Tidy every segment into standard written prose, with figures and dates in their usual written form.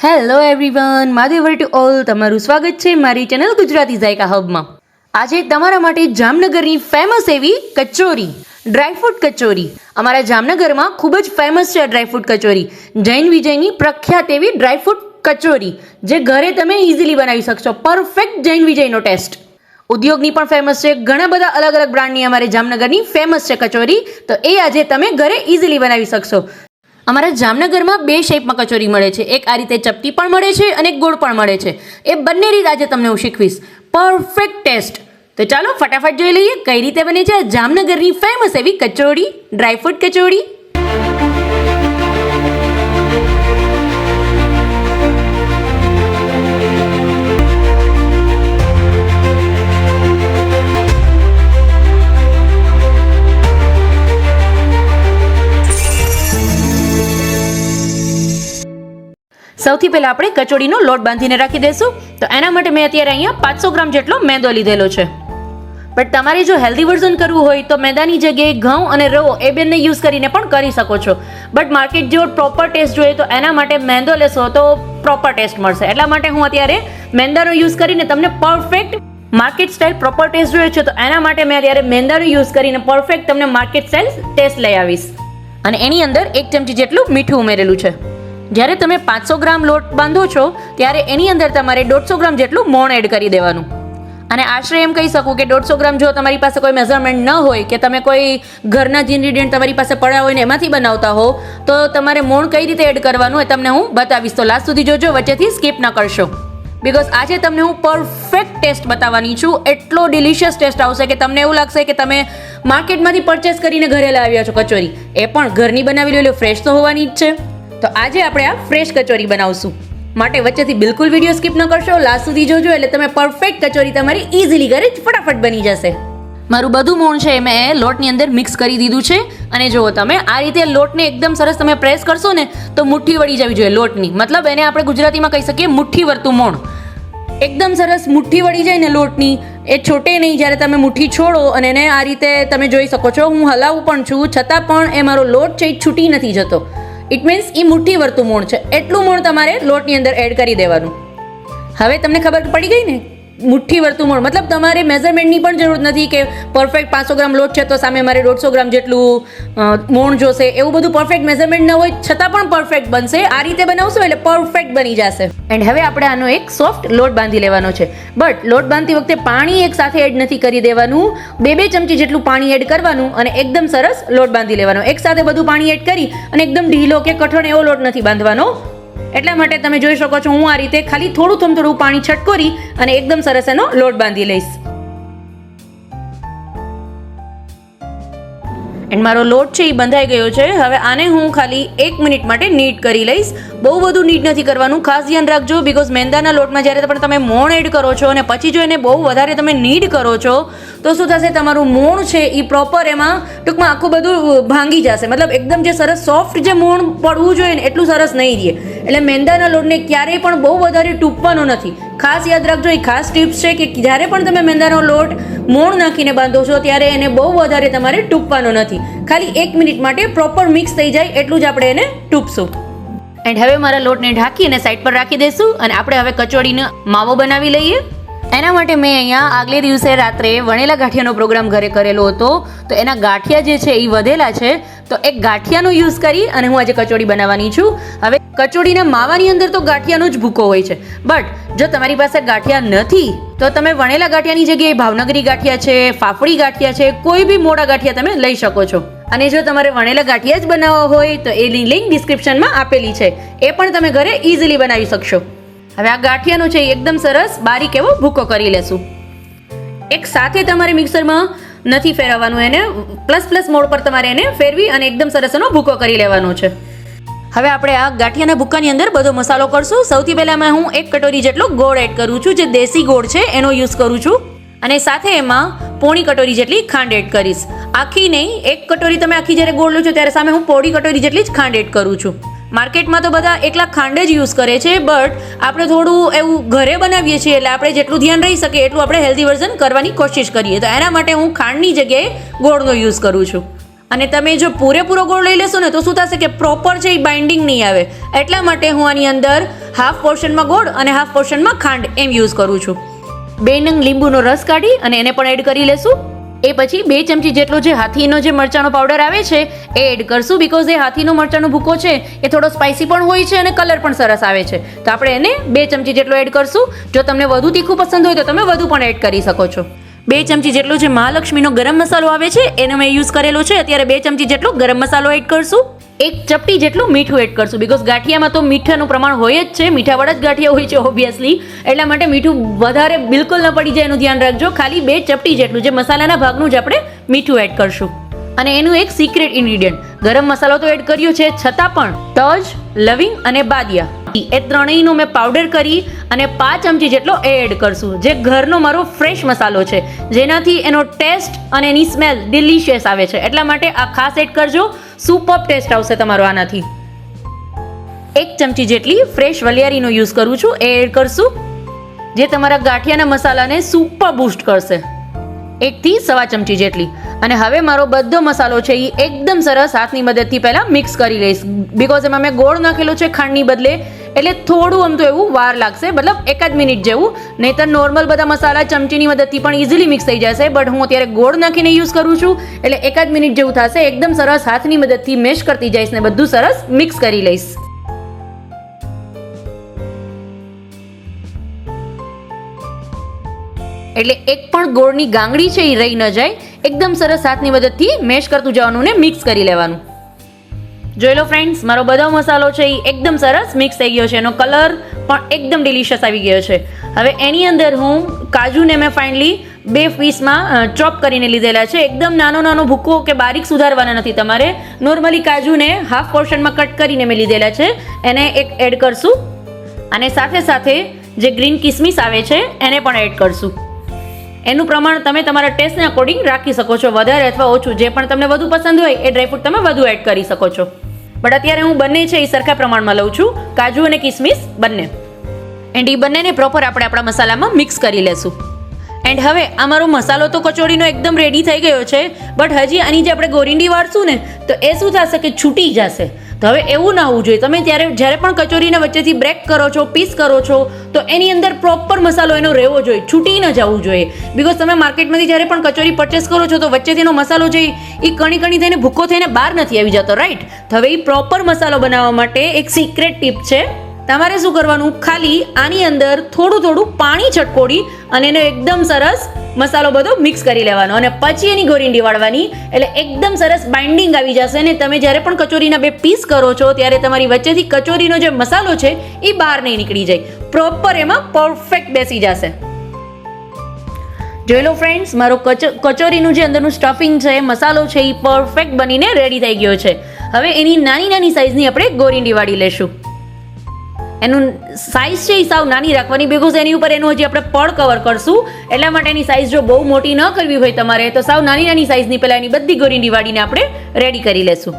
Hello everyone, માધેવર to all તમારું સ્વાગત છે મારી ચેનલ ગુજરાતી ઝાયકા હબમાં. આજે તમારા માટે જામનગરની ફેમસ એવી કચોરી, ડ્રાયફ્રૂટ કચોરી. અમારા જામનગરમાં ખૂબ જ ફેમસ છે ડ્રાયફ્રૂટ કચોરી. જૈન વિજયની પ્રખ્યાત એવી ડ્રાયફ્રૂટ કચોરી જે ઘરે તમે ઇઝીલી બનાવી શકશો. પરફેક્ટ જૈન વિજયનો ટેસ્ટ. ઉદ્યોગની પણ ફેમસ છે. ઘણા બધા અલગ અલગ બ્રાન્ડની અમારે જામનગરની ફેમસ છે કચોરી, તો એ આજે તમે ઘરે ઇઝીલી બનાવી શકશો. અમારા જામનગરમાં બે શેપમાં કચોરી મળે છે. એક આ રીતે ચપટી પણ મળે છે અને એક ગોળ પણ મળે છે. એ બંને રીત આજે તમને હું શીખવીશ. Perfect test. તો ચાલો ફટાફટ જોઈ લઈએ કઈ રીતે બને છે જામનગરની ફેમસ એવી કચોરી, ડ્રાયફ્રૂટ કચોરી. સૌથી પહેલાં આપણે કચોરીનો લોટ બાંધીને રાખી દઈશું. તો એના માટે મેં અત્યારે અહીંયા 500 ગ્રામ જેટલો મેંદો લીધેલો છે. બટ તમારે જો હેલ્ધી વર્ઝન કરવું હોય તો મેંદાની જગ્યાએ ઘઉં અને રવો એ બંને યુઝ કરીને પણ કરી શકો છો. બટ માર્કેટ જેવો પ્રોપર ટેસ્ટ જોઈએ તો એના માટે મેંદો લેશો તો પ્રોપર ટેસ્ટ મળશે. એટલા માટે હું અત્યારે મેંદાનો યુઝ કરીને તમને perfect market style proper taste જોઈએ છે તો એના માટે મેં અત્યારે મેંદાનો યુઝ કરીને પરફેક્ટ તમને માર્કેટ સ્ટાઇલ ટેસ્ટ લઈ આવીશ. અને એની અંદર 1 ચમચી જેટલું મીઠું ઉમેરેલું છે. જ્યારે તમે 500 ગ્રામ લોટ બાંધો છો ત્યારે એની અંદર તમારે 150 ગ્રામ જેટલું મોણ એડ કરી દેવાનું. અને આશરે એમ કહી શકું કે 150 ગ્રામ જો તમારી પાસે કોઈ મેઝરમેન્ટ ન હોય કે તમે કોઈ ઘરના જ ઇન્ગ્રીડિયન્ટ તમારી પાસે પડ્યા હોય ને એમાંથી બનાવતા હો તો તમારે મોણ કઈ રીતે એડ કરવાનું એ તમને હું બતાવીશ. તો લાસ્ટ સુધી જોજો, વચ્ચેથી સ્કીપ ન કરશો. બિકોઝ આજે તમને હું પરફેક્ટ ટેસ્ટ બતાવવાની છું. એટલો ડિલિશિયસ ટેસ્ટ આવશે કે તમને એવું લાગશે કે તમે માર્કેટમાંથી પરચેસ કરીને ઘરે લાવ્યા છો કચોરી. એ પણ ઘરની બનાવી લો, ફ્રેશ તો હોવાની જ છે. તો આજે આપણે આ ફ્રેશ કચોરી બનાવશું. માટે વચ્ચેથી બિલકુલ વિડીયો સ્કીપ ન કરશો, લાસ્ટ સુધી જોજો એટલે તમે પરફેક્ટ કચોરી તમારી ઇઝીલી ઘરે જ ફટાફટ બની જશે. મારું બધું મોણ છે મેં લોટની અંદર મિક્સ કરી દીધું છે. અને જુઓ તમે આ રીતે લોટને એકદમ સરસ તમે પ્રેસ કરશો ને તો મુઠ્ઠી વળી જવી જોઈએ લોટની. મતલબ એને આપણે ગુજરાતીમાં કહી શકીએ મુઠ્ઠી વળતું મોણ. એકદમ સરસ મુઠ્ઠી વળી જાય ને લોટની, એ છોટે નહીં. જ્યારે તમે મુઠ્ઠી છોડો અને એને આ રીતે તમે જોઈ શકો છો હું હલાવું પણ છું છતાં પણ એ મારો લોટ છે એ છૂટી નથી જતો. ઇટ મીન્સ એ મુઠ્ઠી વળતું મોણ છે. એટલું મોણ તમારે લોટની અંદર એડ કરી દેવાનું. હવે તમને ખબર પડી ગઈ ને મુઠ્ઠી વળતું મોણ મતલબ તમારે મેઝરમેન્ટની પણ જરૂર નથી કે પરફેક્ટ 500 ગ્રામ લોટ છે તો સામે મારે 150 ગ્રામ જેટલું મોણ જોશે. એવું બધું પરફેક્ટ મેઝરમેન્ટ ન હોય છતાં પણ પરફેક્ટ બનશે. આ રીતે બનાવશો એટલે પરફેક્ટ બની જશે. એન્ડ હવે આપણે આનો એક સોફ્ટ લોટ બાંધી લેવાનો છે. બટ લોટ બાંધતી વખતે પાણી એક સાથે એડ નથી કરી દેવાનું. 2 ચમચી જેટલું પાણી એડ કરવાનું અને એકદમ સરસ લોટ બાંધી લેવાનો. એક સાથે બધું પાણી એડ કરી અને એકદમ ઢીલો કે કઠણ એવો લોટ નથી બાંધવાનો. એટલા માટે તમે જોઈ શકો છો હું આ રીતે ખાલી થોડું પાણી છટકોરી અને એકદમ સરસ એનો લોટ બાંધી લઈશ. એન્ડ મારો લોટ છે એ બંધાઈ ગયો છે. હવે આને હું ખાલી 1 મિનિટ માટે નીટ કરી લઈશ. બહુ બધું નીટ નથી કરવાનું, ખાસ ધ્યાન રાખજો. બિકોઝ મેંદાના લોટમાં જ્યારે પણ તમે મોણ એડ કરો છો અને પછી જો એને બહુ વધારે તમે નીડ કરો છો તો શું થશે, તમારું મોણ છે એ પ્રોપર એમાં ટૂંકમાં આખું બધું ભાંગી જશે. મતલબ એકદમ જે સરસ સોફ્ટ જે મોણ પડવું જોઈએ ને એટલું સરસ નહીં રહે. એટલે મેંદાના લોટને ક્યારેય પણ બહુ વધારે ટૂંપવાનો નથી. ખાસ યાદ રાખજો, એ ખાસ ટિપ્સ છે કે જ્યારે પણ તમે મેંદાનો લોટ મોણ નાખીને બાંધો છો ત્યારે એને બહુ વધારે તમારે ટૂંપવાનો નથી. ખાલી 1 મિનિટ માટે પ્રોપર મિક્સ થઈ જાય એટલું જ આપણે એને ટૂંપશું. એન્ડ હવે મારા લોટને ઢાંકી અને સાઈડ પર રાખી દઈશું અને આપણે હવે કચોરીનો માવો બનાવી લઈએ. એના માટે મેં અહીંયા આગલે દિવસે રાત્રે વણેલા ગાંઠિયાનો પ્રોગ્રામ ઘરે કરેલો હતો. તો એના ગાંઠિયા જે છે એ વધેલા છે તો એક ગાંઠિયાનો યુઝ કરી અને હું આજે કચોરી બનાવવાની છું. હવે કચોરીના માવાની અંદર તો ગાંઠિયાનો જ ભૂકો હોય છે. બટ જો તમારી પાસે ગાંઠિયા નથી તો તમે વણેલા ગાંઠિયાની જગ્યાએ ભાવનગરી ગાંઠિયા છે, ફાફડી ગાંઠિયા છે, કોઈ બી મોડા ગાંઠિયા તમે લઈ શકો છો. અને જો તમારે વણેલા ગાંઠિયા જ બનાવવા હોય તો એની લિંક ડિસ્ક્રિપ્શનમાં આપેલી છે, એ પણ તમે ઘરે ઇઝીલી બનાવી શકશો. હવે આ ગાંઠિયાનો છે એકદમ સરસ બારીક એવો ભૂકો કરી લેશું. એક સાથે તમારે મિક્સરમાં નથી ફેરવવાનું, એને પ્લસ મોડ પર તમારે એને ફેરવી અને એકદમ સરસ એનો ભૂકો કરી લેવાનો છે. હવે આપણે આ ગાંઠિયાના ભૂક્કાની અંદર બધો મસાલો કરશું. સૌથી પહેલાં હું 1 કટોરી જેટલો ગોળ એડ કરું છું, જે દેશી ગોળ છે એનો યુઝ કરું છું. અને સાથે એમાં પોણી કટોરી જેટલી ખાંડ એડ કરીશ. આખી નહીં, 1 કટોરી તમે આખી જ્યારે ગોળ લો છો ત્યારે સામે હું પોળી કટોરી જેટલી જ ખાંડ એડ કરું છું. માર્કેટમાં તો બધા એકલા ખાંડ જ યુઝ કરે છે, બટ આપણે થોડું એવું ઘરે બનાવીએ છીએ એટલે આપણે જેટલું ધ્યાન રહી શકે એટલું આપણે હેલ્ધી વર્ઝન કરવાની કોશિશ કરીએ. તો એના માટે હું ખાંડની જગ્યાએ ગોળનો યુઝ કરું છું. અને તમે જો પૂરેપૂરો ગોળ લઈ લેશો ને તો શું થશે કે પ્રોપર છે એ બાઇન્ડિંગ નહીં આવે. એટલા માટે હું આની અંદર હાફ પોર્શનમાં ગોળ અને હાફ પોર્શનમાં ખાંડ એમ યુઝ કરું છું. 2 નંગ લીંબુનો રસ કાઢી અને એને પણ એડ કરી લેશું. એ પછી 2 ચમચી જેટલો જે હાથીનો જે મરચાંનો પાવડર આવે છે એ એડ કરશું. બિકોઝ એ હાથીનો મરચાંનો ભૂકો છે એ થોડો સ્પાઇસી પણ હોય છે અને કલર પણ સરસ આવે છે, તો આપણે એને 2 ચમચી જેટલો એડ કરશું. જો તમને વધુ તીખું પસંદ હોય તો તમે વધુ પણ એડ કરી શકો છો. 2 ચમચી જેટલો જે મહાલક્ષ્મીનો ગરમ મસાલો આવે છે એનો મેં યુઝ કરેલો છે. અત્યારે 2 ચમચી જેટલો ગરમ મસાલો એડ કરશું. 1 ચપટી જેટલું મીઠું એડ કરશું. બિકોઝ ગાંઠિયામાં તો મીઠાનું પ્રમાણ હોય જ છે, મીઠાવાળા જ ગાંઠિયા હોય છે ઓબ્વિયસલી, એટલા માટે મીઠું વધારે બિલકુલ ન પડી જાય એનું ધ્યાન રાખજો. ખાલી 2 ચપટી જેટલું જે મસાલાના ભાગનું જ આપણે મીઠું એડ કરશું. અને એનું એક સિક્રેટ ઇન્ગ્રીડિયન્ટ ગરમ મસાલો તો એડ કર્યો છે, છતાં પણ તજ, લવિંગ અને બાદિયા એ ત્રણેયનો મેં પાવડર કરી અને 5 ચમચી જેટલો એડ કરશું. જે ઘરનો મારો ફ્રેશ મસાલો છે, જેનાથી એનો ટેસ્ટ અને એની સ્મેલ ડિલિશિયસ આવે છે, એટલા માટે આ ખાસ એડ કરજો. સુપર ટેસ્ટ આવશે તમારો આનાથી. 1 ચમચી જેટલી ફ્રેશ વલિયારીનો યુઝ કરું છું, એ એડ કરશું, જે તમારા ગાંઠિયાના મસાલાને સુપર બૂસ્ટ કરશે. 1 થી 1.25 ચમચી જેટલી. અને હવે મારો બધો મસાલો છે એ એકદમ સરસ હાથની મદદથી પહેલાં મિક્સ કરી લઈશ. બિકોઝ એમાં મેં ગોળ નાખેલો છે ખાંડની બદલે, એટલે થોડું આમ તો એવું વાર લાગશે, મતલબ 1 જ મિનિટ જેવું. નહીંતર નોર્મલ બધા મસાલા ચમચીની મદદથી પણ ઇઝીલી મિક્સ થઈ જશે, બટ હું અત્યારે ગોળ નાખીને યુઝ કરું છું એટલે 1 જ મિનિટ જેવું થશે. એકદમ સરસ હાથની મદદથી મેશ કરતી જઈશ ને બધું સરસ મિક્સ કરી લઈશ. એટલે એક પણ ગોળની ગાંગડી છે એ રહી ન જાય. એકદમ સરસ હાથની મદદથી મેશ કરતું જવાનું ને મિક્સ કરી લેવાનું. જોઈ લો ફ્રેન્ડ્સ, મારો બધો મસાલો છે એ એકદમ સરસ મિક્સ થઈ ગયો છે. એનો કલર પણ એકદમ ડિલિશિયસ આવી ગયો છે. હવે એની અંદર હું કાજુને મેં ફાઇનલી 2 પીસમાં ચોપ કરીને લીધેલા છે. એકદમ નાનો નાનો ભૂકો કે બારીક સુધારવાના નથી તમારે. નોર્મલી કાજુને હાફ પોર્શનમાં કટ કરીને મેં લીધેલા છે, એને એક એડ કરશું. અને સાથે સાથે જે ગ્રીન કિસમિસ આવે છે એને પણ એડ કરશું. એનું પ્રમાણ તમે તમારા ટેસ્ટને અકોર્ડિંગ રાખી શકો છો, વધારે અથવા ઓછું. જે પણ તમને વધુ પસંદ હોય એ ડ્રાયફ્રૂટ તમે વધુ એડ કરી શકો છો. બટ અત્યારે હું બંને છે એ સરખા પ્રમાણમાં લઉં છું, કાજુ અને કિસમિસ બંને. એન્ડ એ બંનેને પ્રોપર આપણે આપણા મસાલામાં મિક્સ કરી લેશું. એન્ડ હવે આ મારો મસાલો તો કચોરીનો એકદમ રેડી થઈ ગયો છે, બટ હજી આની જે આપણે ગોરીંડી વાળશું ને તો એ શું થશે કે છૂટી જશે. તો હવે એવું ના હોવું જોઈએ. તમે જ્યારે પણ કચોરીને વચ્ચેથી બ્રેક કરો છો, પીસ કરો છો, તો એની અંદર પ્રોપર મસાલો એનો રહેવો જોઈએ, છૂટી ન જવું જોઈએ. બિકોઝ તમે માર્કેટમાંથી જ્યારે પણ કચોરી પરચેસ કરો છો તો વચ્ચેથી એનો મસાલો છે એ કણી કણી થઈને ભૂકો થઈને બહાર નથી આવી જતો, રાઈટ? તો હવે એ પ્રોપર મસાલો બનાવવા માટે એક સિક્રેટ ટીપ છે. તમારે શું કરવાનું, ખાલી આની અંદર થોડું થોડું પાણી છટકોડી અને એનો એકદમ સરસ મસાલો બધો મિક્સ કરી લેવાનો અને પછી એની ગોરીંડી વાળવાની. એટલે એકદમ સરસ બાઇન્ડિંગ આવી જશે ને તમે જ્યારે પણ કચોરીના 2 પીસ કરો છો ત્યારે તમારી વચ્ચેથી કચોરીનો જે મસાલો છે એ બહાર નહીં નીકળી જાય, પ્રોપર એમાં પરફેક્ટ બેસી જશે. જોઈ લો ફ્રેન્ડ્સ, મારો કચોરીનું જે અંદરનું સ્ટફિંગ છે, મસાલો છે એ પરફેક્ટ બનીને રેડી થઈ ગયો છે. હવે એની નાની નાની સાઇઝની આપણે ગોરીંડી વાળી લેશું. એનું સાઇઝ છે એ સાવ નાની રાખવાની, બિકોઝ એની ઉપર એનું હજી આપણે પડ કવર કરશું, એટલા માટે એની સાઇઝ જો બહુ મોટી ન કરવી હોય તમારે તો સાવ નાની નાની સાઇઝની પહેલાં એની બધી ગોરીંડી વાળીને આપણે રેડી કરી લેશું.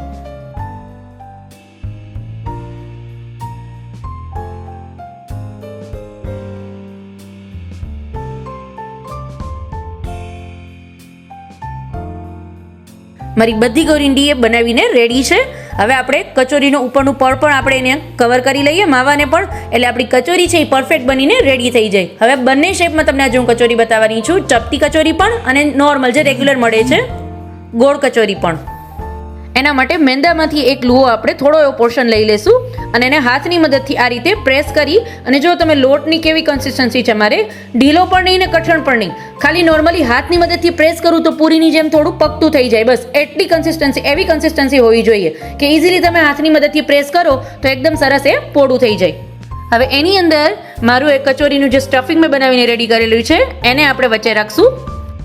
મારી બધી ગોરીંડી એ બનાવીને રેડી છે. હવે આપણે કચોરીનો ઉપરનું પડ પણ આપણે એને કવર કરી લઈએ, માવાને પણ, એટલે આપણી કચોરી છે એ પરફેક્ટ બનીને રેડી થઈ જાય. હવે બંને શેપમાં તમને આજે હું કચોરી બતાવવાની છું, ચપટી કચોરી પણ અને નોર્મલ જે રેગ્યુલર મળે છે ગોળ કચોરી પણ. એના માટે મેંદામાંથી એક લુઓ આપણે થોડો એવો પોર્શન લઈ લેશું અને એને હાથની મદદથી આ રીતે પ્રેસ કરી, અને જો તમે લોટની કેવી કન્સિસ્ટન્સી છે, મારે ઢીલો પણ નહીં ને કઠણ પણ નહીં, ખાલી નોર્મલી હાથની મદદથી પ્રેસ કરું તો પૂરીની જેમ થોડું પકતું થઈ જાય, બસ એટલી કન્સિસ્ટન્સી, એવી કન્સિસ્ટન્સી હોવી જોઈએ કે ઇઝીલી તમે હાથની મદદથી પ્રેસ કરો તો એકદમ સરસ એ પોડું થઈ જાય. હવે એની અંદર મારું એક કચોરીનું જે સ્ટફિંગ મેં બનાવીને રેડી કરેલું છે એને આપણે વચ્ચે રાખશું.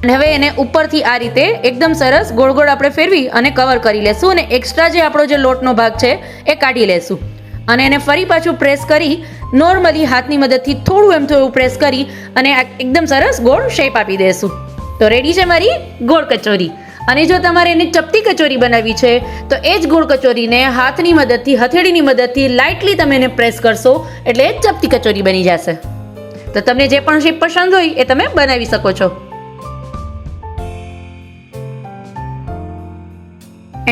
અને હવે એને ઉપરથી આ રીતે એકદમ સરસ ગોળ ગોળ આપણે ફેરવી અને કવર કરી લેશું. અને એક્સ્ટ્રા જે આપણો જે લોટનો ભાગ છે એ કાઢી લેશું અને એને ફરી પાછું પ્રેસ કરી, નોર્મલી હાથની મદદથી થોડું એમ થોડું પ્રેસ કરી અને એકદમ સરસ ગોળ શેપ આપી દેશું. તો રેડી છે મારી ગોળ કચોરી. અને જો તમારે એને ચપટી કચોરી બનાવવી છે તો એ જ ગોળ કચોરીને હાથની મદદથી, હથેળીની મદદથી લાઇટલી તમે એને પ્રેસ કરશો એટલે એ ચપટી કચોરી બની જશે. તો તમને જે પણ શેપ પસંદ હોય એ તમે બનાવી શકો છો.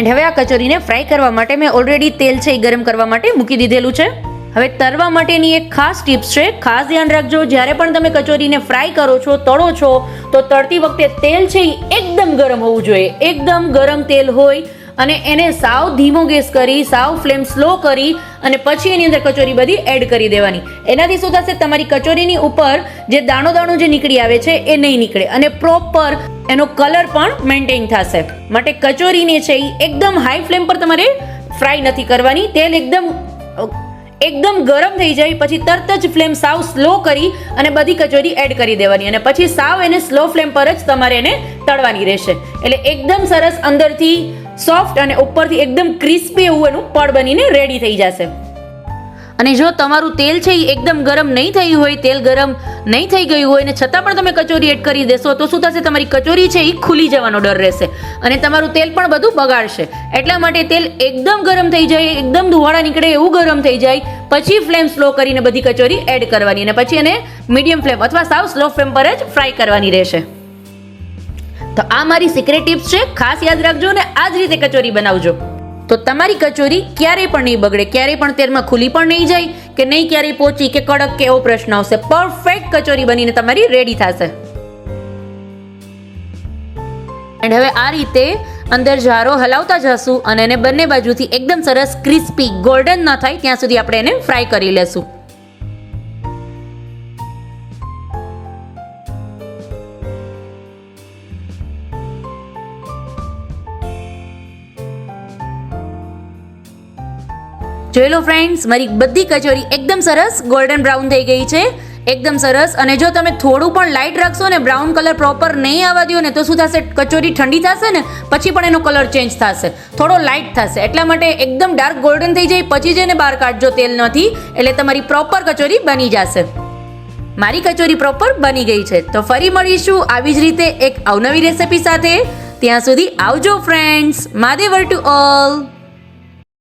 એન્ડ હવે આ કચોરીને ફ્રાય કરવા માટે મેં ઓલરેડી તેલ છે એ ગરમ કરવા માટે મૂકી દીધેલું છે. હવે તળવા માટેની એક ખાસ ટિપ્સ છે. ખાસ ધ્યાન રાખજો, જ્યારે પણ તમે કચોરીને ફ્રાય કરો છો, તળો છો, તો તળતી વખતે તેલ છે એ એકદમ ગરમ હોવું જોઈએ. એકદમ ગરમ તેલ હોય અને એને સાવ ધીમો ગેસ કરી, સાવ ફ્લેમ સ્લો કરી અને પછી એની અંદર કચોરી બધી એડ કરી દેવાની. એનાથી શું થશે, તમારી કચોરીની ઉપર જે દાણો દાણો જે નીકળી આવે છે એ નહીં નીકળે અને પ્રોપર એનો કલર પણ મેન્ટેન થશે. માટે કચોરીને છે એ એકદમ હાઈ ફ્લેમ પર તમારે ફ્રાય નથી કરવાની. તેલ એકદમ ગરમ થઈ જાય પછી તરત જ ફ્લેમ સાવ સ્લો કરી અને બધી કચોરી એડ કરી દેવાની અને પછી સાવ એને સ્લો ફ્લેમ પર જ તમારે એને તળવાની રહેશે. એટલે એકદમ સરસ અંદરથી સોફ્ટ અને ઉપરથી એકદમ ક્રિસ્પી એવું એનું પડ બનીને રેડી થઈ જશે. અને જો તમારું તેલ છે એ એકદમ ગરમ નહીં થયું હોય, તેલ ગરમ નહીં થઈ ગયું હોય ને છતાં પણ તમે કચોરી એડ કરી દેશો તો શું થશે, તમારી કચોરી છે એ ખુલી જવાનો ડર રહેશે અને તમારું તેલ પણ બધું બગાડશે. એટલા માટે તેલ એકદમ ગરમ થઈ જાય, એકદમ ધુવાળા નીકળે એવું ગરમ થઈ જાય પછી ફ્લેમ સ્લો કરીને બધી કચોરી એડ કરવાની અને પછી એને મીડિયમ ફ્લેમ અથવા સાવ સ્લો ફ્લેમ પર જ ફ્રાય કરવાની રહેશે. તો આ મારી સિક્રેટ ટિપ્સ છે, ખાસ યાદ રાખજો અને આ જ રીતે કચોરી બનાવજો તો તમારી કચોરી ક્યારેય પણ નહીં બગડે, ક્યારેય પણ તેલમાં ખુલી પણ નહીં જાય કે નહીં ક્યારેય પોચી કે કડક કે એવો પ્રશ્ન આવશે. પરફેક્ટ કચોરી બનીને તમારી રેડી થશે. એન્ડ હવે આ રીતે અંદર જારો હલાવતા જશું અને એને બંને બાજુથી એકદમ સરસ ક્રિસ્પી ગોલ્ડન ન થાય ત્યાં સુધી આપણે એને ફ્રાય કરી લેશું. જોઈ લો ફ્રેન્ડ્સ, મારી બધી કચોરી એકદમ સરસ ગોલ્ડન બ્રાઉન થઈ ગઈ છે, એકદમ સરસ. અને જો તમે થોડું પણ લાઇટ રાખશો ને, બ્રાઉન કલર પ્રોપર નહીં આવવા દો ને તો શું થશે, કચોરી ઠંડી થશે ને પછી પણ એનો કલર ચેન્જ થશે, થોડો લાઇટ થશે. એટલા માટે એકદમ ડાર્ક ગોલ્ડન થઈ જાય પછી જ એને બહાર કાઢજો તેલમાંથી, એટલે તમારી પ્રોપર કચોરી બની જશે. મારી કચોરી પ્રોપર બની ગઈ છે. તો ફરી મળીશું આવી જ રીતે એક અવનવી રેસિપી સાથે. ત્યાં સુધી આવજો ફ્રેન્ડ્સ. મહાદેવર to all.